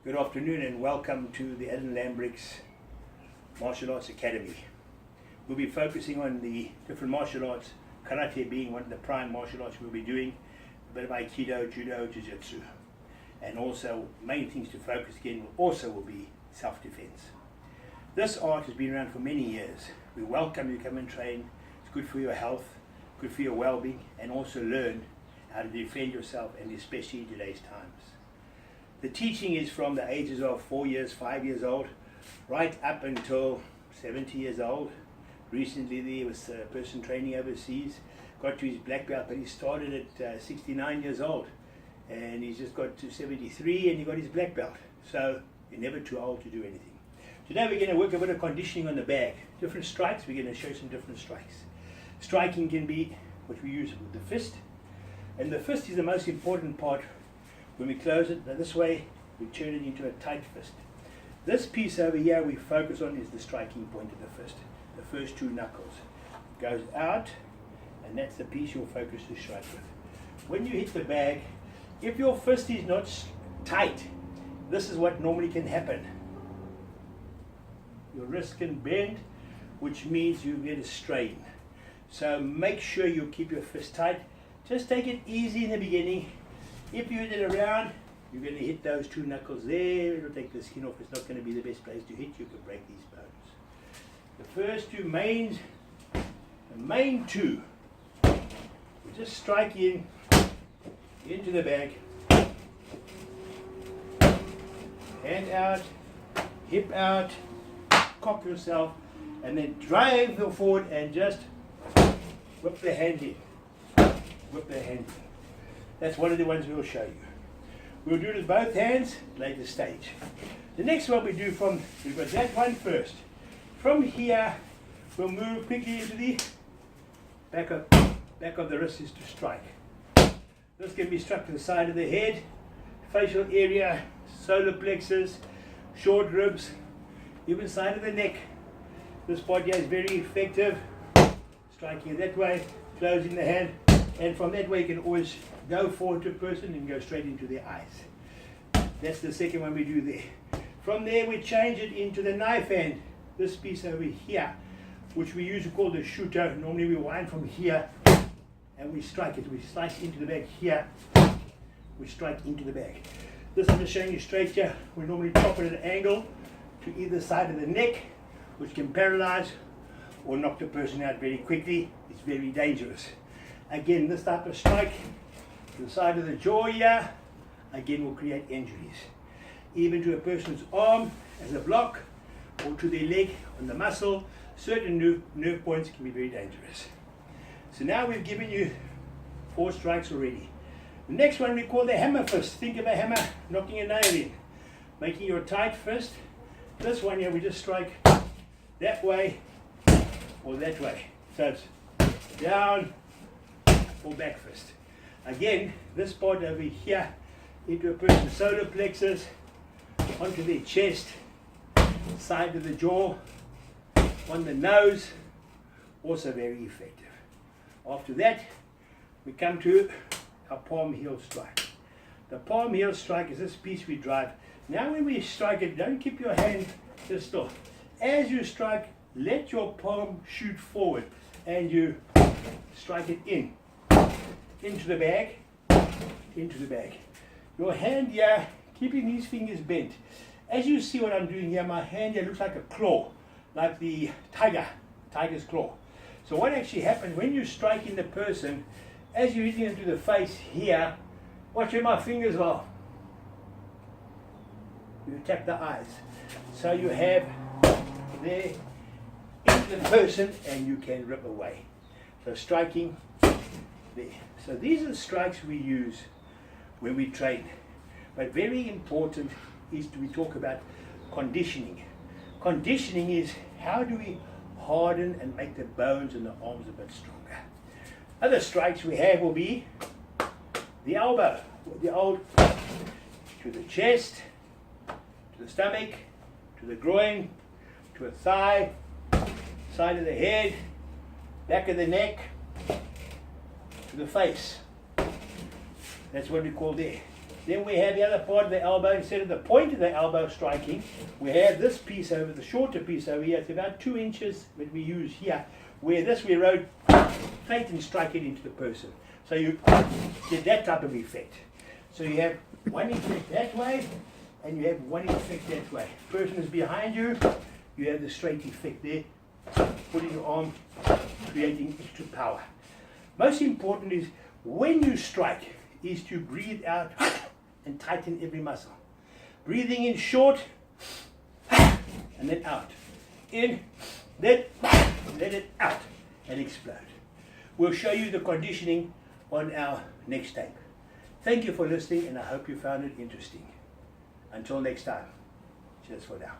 Good afternoon and welcome to the Lambrechs Martial Arts Academy. We'll be focusing on the different martial arts, karate being one of the prime martial arts we'll be doing, a bit of aikido, judo, jiu-jitsu, and also main things to focus again will be self-defense. This art has been around for many years. We welcome you to come and train. It's good for your health, good for your well-being, and also learn how to defend yourself, and especially in today's times. The teaching is from the ages of 4 years, 5 years old, right up until 70 years old. Recently there was a person training overseas, got to his black belt, but he started at 69 years old. And he's just got to 73 and he got his black belt. So you're never too old to do anything. Today we're going to work a bit of conditioning on the bag. Different strikes, we're going to show some different strikes. Striking can be what we use with the fist. And the fist is the most important part. When we close it this way, we turn it into a tight fist. This piece over here we focus on is the striking point of the fist. The first two knuckles. It goes out, and that's the piece you'll focus to strike with. When you hit the bag, if your fist is not tight, this is what normally can happen. Your wrist can bend, which means you get a strain. So make sure you keep your fist tight. Just take it easy in the beginning. If you hit it around, you're going to hit those two knuckles there. It'll take the skin off. It's not going to be the best place to hit. You can break these bones. The first two mains, the main two, we just strike into the bag. Hand out, hip out, cock yourself, and then drive forward and just whip the hand in. Whip the hand in. That's one of the ones we'll show you. We'll do it with both hands, later stage. The next one we've got that one first. From here, we'll move quickly into the back of the wrist is to strike. This can be struck to the side of the head, facial area, solar plexus, short ribs, even side of the neck. This part here is very effective. Striking it that way, closing the hand, and from that way you can always go forward to a person and go straight into their eyes. That's the second one we do there. From there we change it into the knife hand. This piece over here, which we usually call the shooter. Normally we wind from here and we strike it. We slice into the bag here. We strike into the bag. This I'm just showing you straight here. We normally chop it at an angle to either side of the neck, which can paralyze or knock the person out very quickly. It's very dangerous. Again, this type of strike to the side of the jaw here, again will create injuries. Even to a person's arm as a block, or to their leg on the muscle, certain nerve points can be very dangerous. So now we've given you 4 strikes already. The next one we call the hammer fist. Think of a hammer knocking a nail in, making your tight fist. This one here we just strike that way or that way. So it's down or back fist. Again, this part over here into a person's solar plexus, onto their chest, side of the jaw, on the nose, also very effective. After that, we come to our palm heel strike. The palm heel strike is this piece we drive. Now when we strike it, don't keep your hand just still. As you strike, let your palm shoot forward and you strike it into the bag, into the bag. Your hand here, keeping these fingers bent. As you see what I'm doing here, my hand here looks like a claw, like the tiger's claw. So what actually happens when you strike in the person, as you're hitting into the face here, watch where my fingers are. You tap the eyes. So you have there into the person and you can rip away. So striking there. So these are the strikes we use when we train. But very important is we talk about conditioning. Conditioning is how do we harden and make the bones and the arms a bit stronger. Other strikes we have will be the elbow, the old to the chest, to the stomach, to the groin, to a thigh, side of the head, back of the neck, to the face. That's what we call there. Then we have the other part of the elbow. Instead of the point of the elbow striking, we have this piece over, the shorter piece over here. It's about 2 inches that we use here. Where this we rotate and strike it into the person. So you get that type of effect. So you have one effect that way, and you have one effect that way. Person is behind you, you have the straight effect there, putting your arm, creating extra power. Most important is when you strike, is to breathe out and tighten every muscle. Breathing in short, and then out. In, then let it out and explode. We'll show you the conditioning on our next tape. Thank you for listening, and I hope you found it interesting. Until next time, cheers for now.